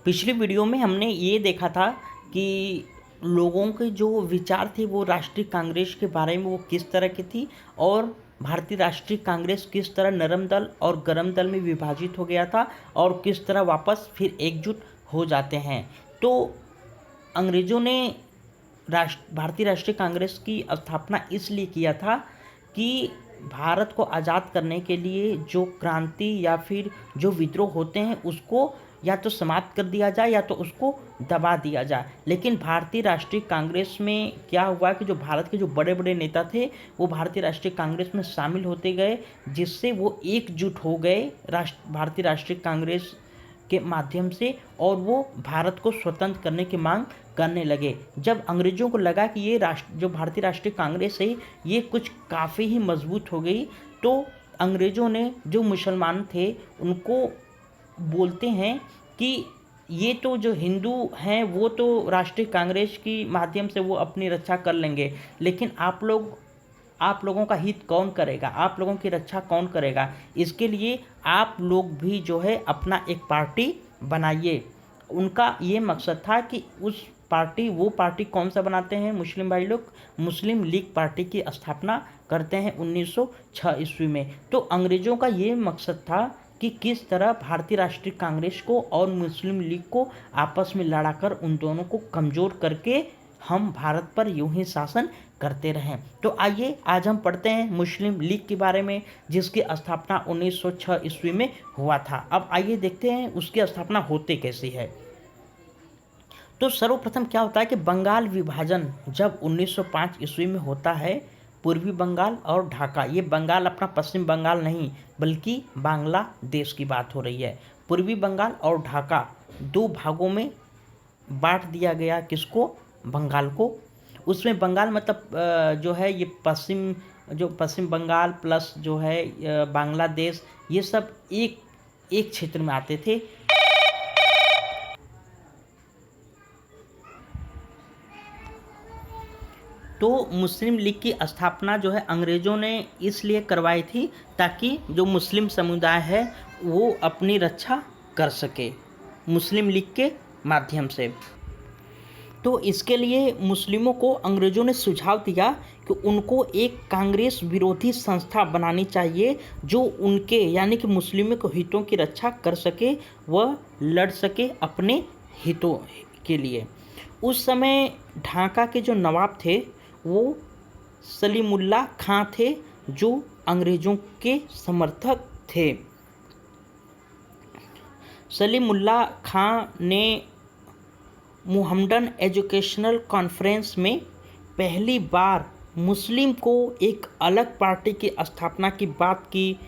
पिछली वीडियो में हमने ये देखा था कि लोगों के जो विचार थे वो राष्ट्रीय कांग्रेस के बारे में वो किस तरह की थी और भारतीय राष्ट्रीय कांग्रेस किस तरह नरम दल और गरम दल में विभाजित हो गया था और किस तरह वापस फिर एकजुट हो जाते हैं। तो अंग्रेज़ों ने भारतीय राष्ट्रीय कांग्रेस की स्थापना इसलिए किया था कि भारत को आज़ाद करने के लिए जो क्रांति या फिर जो विद्रोह होते हैं उसको या तो समाप्त कर दिया जाए या तो उसको दबा दिया जाए। लेकिन भारतीय राष्ट्रीय कांग्रेस में क्या हुआ कि जो भारत के जो बड़े बड़े नेता थे वो भारतीय राष्ट्रीय कांग्रेस में शामिल होते गए, जिससे वो एकजुट हो गए भारतीय राष्ट्रीय कांग्रेस के माध्यम से, और वो भारत को स्वतंत्र करने की मांग करने लगे। जब अंग्रेज़ों को लगा कि ये जो भारतीय राष्ट्रीय कांग्रेस है ये कुछ काफ़ी ही मजबूत हो गई, तो अंग्रेज़ों ने जो मुसलमान थे उनको बोलते हैं कि ये तो जो हिंदू हैं वो तो राष्ट्रीय कांग्रेस की माध्यम से वो अपनी रक्षा कर लेंगे, लेकिन आप लोगों का हित कौन करेगा, आप लोगों की रक्षा कौन करेगा? इसके लिए आप लोग भी जो है अपना एक पार्टी बनाइए। उनका ये मकसद था कि वो पार्टी कौन सा बनाते हैं मुस्लिम भाई लोग? मुस्लिम लीग पार्टी की स्थापना करते हैं 1906 ईस्वी में। तो अंग्रेज़ों का ये मकसद था कि किस तरह भारतीय राष्ट्रीय कांग्रेस को और मुस्लिम लीग को आपस में लड़ाकर उन दोनों को कमज़ोर करके हम भारत पर यूं ही शासन करते रहें। तो आइए आज हम पढ़ते हैं मुस्लिम लीग के बारे में, जिसकी स्थापना 1906 ईस्वी में हुआ था। अब आइए देखते हैं उसकी स्थापना होते कैसी है। तो सर्वप्रथम क्या होता है कि बंगाल विभाजन जब 1905 ईस्वी में होता है, पूर्वी बंगाल और ढाका, ये बंगाल अपना पश्चिम बंगाल नहीं बल्कि बांग्लादेश की बात हो रही है। पूर्वी बंगाल और ढाका दो भागों में बांट दिया गया, किसको? बंगाल को। उसमें बंगाल मतलब जो है ये पश्चिम बंगाल प्लस जो है बांग्लादेश, ये सब एक क्षेत्र में आते थे। तो मुस्लिम लीग की स्थापना जो है अंग्रेज़ों ने इसलिए करवाई थी ताकि जो मुस्लिम समुदाय है वो अपनी रक्षा कर सके मुस्लिम लीग के माध्यम से। तो इसके लिए मुस्लिमों को अंग्रेज़ों ने सुझाव दिया कि उनको एक कांग्रेस विरोधी संस्था बनानी चाहिए जो उनके यानी कि मुस्लिमों के हितों की रक्षा कर सके, वह लड़ सके अपने हितों के लिए। उस समय ढाका के जो नवाब थे वो सलीमुल्लाह खां थे, जो अंग्रेज़ों के समर्थक थे। सलीमुल्लाह खां ने मुहम्मदन एजुकेशनल कॉन्फ्रेंस में पहली बार मुस्लिम को एक अलग पार्टी की स्थापना की बात की,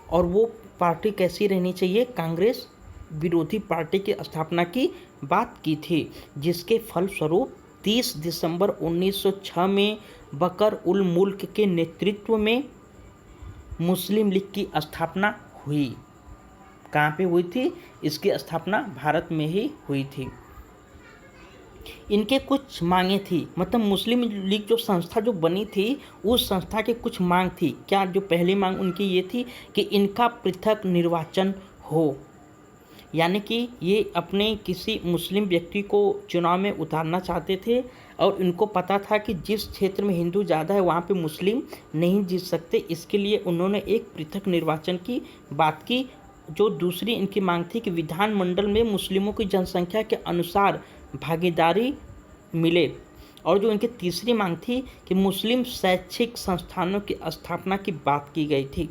और वो पार्टी कैसी रहनी चाहिए? कांग्रेस विरोधी पार्टी की स्थापना की बात की थी, जिसके फलस्वरूप 30 दिसंबर 1906 में बकर उल मुल्क के नेतृत्व में मुस्लिम लीग की स्थापना हुई। कहाँ पे हुई थी? इसकी स्थापना भारत में ही हुई थी। इनके कुछ मांगे थी, मतलब मुस्लिम लीग जो संस्था जो बनी थी उस संस्था की कुछ मांग थी। क्या? जो पहली मांग उनकी ये थी कि इनका पृथक निर्वाचन हो, यानी कि ये अपने किसी मुस्लिम व्यक्ति को चुनाव में उतारना चाहते थे, और इनको पता था कि जिस क्षेत्र में हिंदू ज़्यादा है वहाँ पे मुस्लिम नहीं जीत सकते। इसके लिए उन्होंने एक पृथक निर्वाचन की बात की। जो दूसरी इनकी मांग थी कि विधानमंडल में मुस्लिमों की जनसंख्या के अनुसार भागीदारी मिले, और जो इनकी तीसरी मांग थी कि मुस्लिम शैक्षिक संस्थानों की स्थापना की बात की गई थी।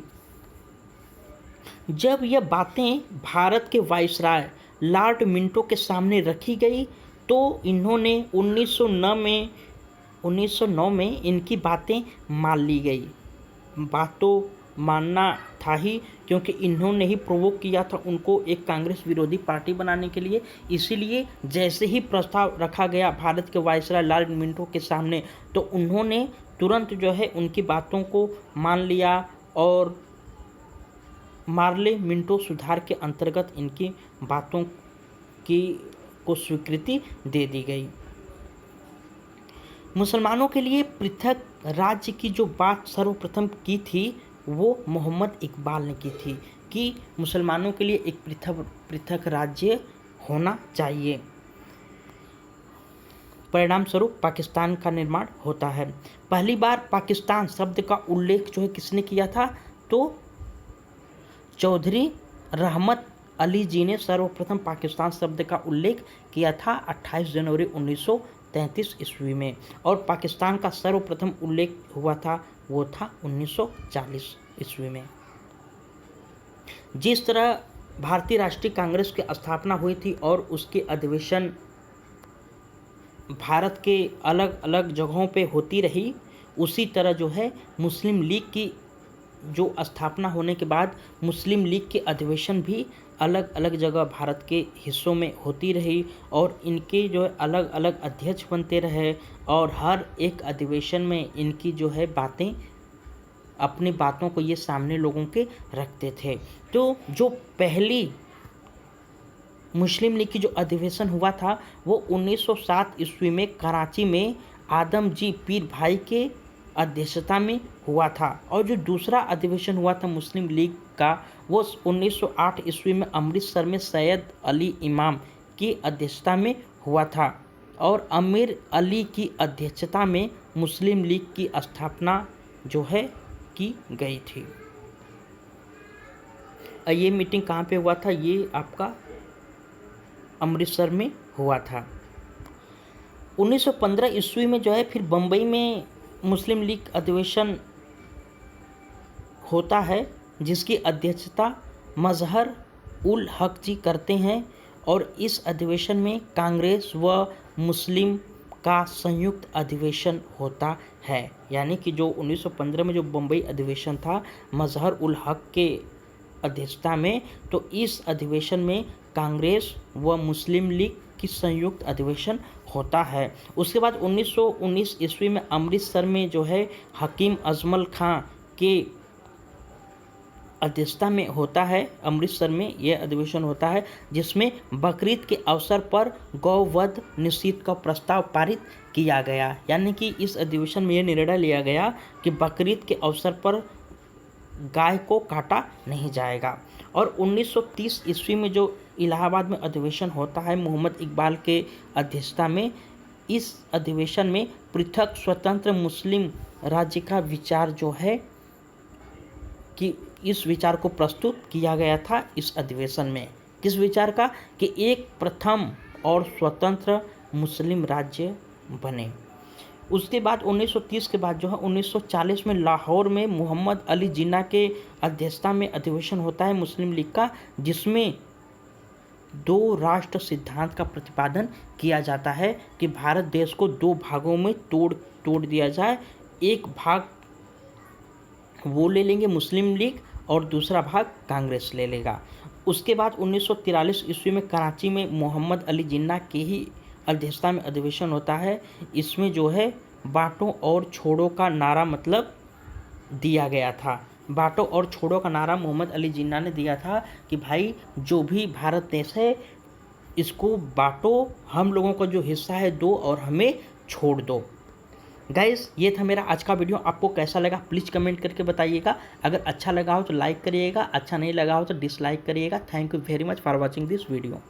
जब यह बातें भारत के वाइसराय लॉर्ड मिंटो के सामने रखी गई तो इन्होंने 1909 में इनकी बातें मान ली गई। बात तो मानना था ही, क्योंकि इन्होंने ही प्रोवोक किया था उनको एक कांग्रेस विरोधी पार्टी बनाने के लिए। इसीलिए जैसे ही प्रस्ताव रखा गया भारत के वाइसराय लॉर्ड मिंटो के सामने, तो उन्होंने तुरंत जो है उनकी बातों को मान लिया, और मार्ले मिंटो सुधार के अंतर्गत इनकी बातों को स्वीकृति दे दी गई। मुसलमानों के लिए पृथक राज्य की जो बात सर्वप्रथम की थी वो मोहम्मद इकबाल ने की थी कि मुसलमानों के लिए एक पृथक राज्य होना चाहिए। परिणाम स्वरूप पाकिस्तान का निर्माण होता है। पहली बार पाकिस्तान शब्द का उल्लेख जो है किसने किया था, तो चौधरी रहमत अली जी ने सर्वप्रथम पाकिस्तान शब्द का उल्लेख किया था 28 जनवरी 1933 ईस्वी में, और पाकिस्तान का सर्वप्रथम उल्लेख हुआ था वो था 1940 ईस्वी में। जिस तरह भारतीय राष्ट्रीय कांग्रेस की स्थापना हुई थी और उसके अधिवेशन भारत के अलग अलग जगहों पे होती रही, उसी तरह जो है मुस्लिम लीग की जो स्थापना होने के बाद मुस्लिम लीग के अधिवेशन भी अलग अलग जगह भारत के हिस्सों में होती रही, और इनके जो है अलग अलग अध्यक्ष बनते रहे, और हर एक अधिवेशन में इनकी जो है बातें, अपनी बातों को ये सामने लोगों के रखते थे। तो जो पहली मुस्लिम लीग की जो अधिवेशन हुआ था वो 1907 ईस्वी में कराची में आदम जी पीर भाई के अध्यक्षता में हुआ था, और जो दूसरा अधिवेशन हुआ था मुस्लिम लीग का वो 1908 ईस्वी में अमृतसर में सैयद अली इमाम की अध्यक्षता में हुआ था, और अमीर अली की अध्यक्षता में मुस्लिम लीग की स्थापना जो है की गई थी। ये मीटिंग कहाँ पे हुआ था, ये आपका अमृतसर में हुआ था। 1915 ईस्वी में जो है फिर बम्बई में मुस्लिम लीग अधिवेशन होता है, जिसकी अध्यक्षता मजहर उल हक जी करते हैं, और इस अधिवेशन में कांग्रेस व मुस्लिम का संयुक्त अधिवेशन होता है। यानी कि जो 1915 में जो बम्बई अधिवेशन था मजहर उल हक के अध्यक्षता में, तो इस अधिवेशन में कांग्रेस व मुस्लिम लीग की संयुक्त अधिवेशन होता है। उसके बाद 1919 ईस्वी में अमृतसर में जो है हकीम अजमल खां के अध्यक्षता में होता है, अमृतसर में यह अधिवेशन होता है, जिसमें बकरीद के अवसर पर गौवध निषेध का प्रस्ताव पारित किया गया। यानी कि इस अधिवेशन में यह निर्णय लिया गया कि बकरीद के अवसर पर गाय को काटा नहीं जाएगा। और 1930 ईस्वी में जो इलाहाबाद में अधिवेशन होता है मोहम्मद इकबाल के अध्यक्षता में, इस अधिवेशन में पृथक स्वतंत्र मुस्लिम राज्य का विचार जो है कि इस विचार को प्रस्तुत किया गया था इस अधिवेशन में। किस विचार का, कि एक प्रथम और स्वतंत्र मुस्लिम राज्य बने। उसके बाद 1930 के बाद जो है 1940 में लाहौर में मोहम्मद अली जिन्ना के अध्यक्षता में अधिवेशन होता है मुस्लिम लीग का, जिसमें दो राष्ट्र सिद्धांत का प्रतिपादन किया जाता है कि भारत देश को दो भागों में तोड़ दिया जाए। एक भाग वो ले लेंगे मुस्लिम लीग और दूसरा भाग कांग्रेस ले लेगा। उसके बाद 1943 ईस्वी में कराची में मोहम्मद अली जिन्ना के ही अध्यक्षता में अधिवेशन होता है। इसमें जो है बांटो और छोड़ो का नारा मतलब दिया गया था। बांटो और छोड़ो का नारा मोहम्मद अली जिन्ना ने दिया था कि भाई जो भी भारत देश है इसको बांटो, हम लोगों का जो हिस्सा है दो और हमें छोड़ दो। गाइस, ये था मेरा आज का वीडियो। आपको कैसा लगा प्लीज़ कमेंट करके बताइएगा। अगर अच्छा लगा हो तो लाइक करिएगा, अच्छा नहीं लगा हो तो डिसलाइक करिएगा। Thank you very much for watching this video.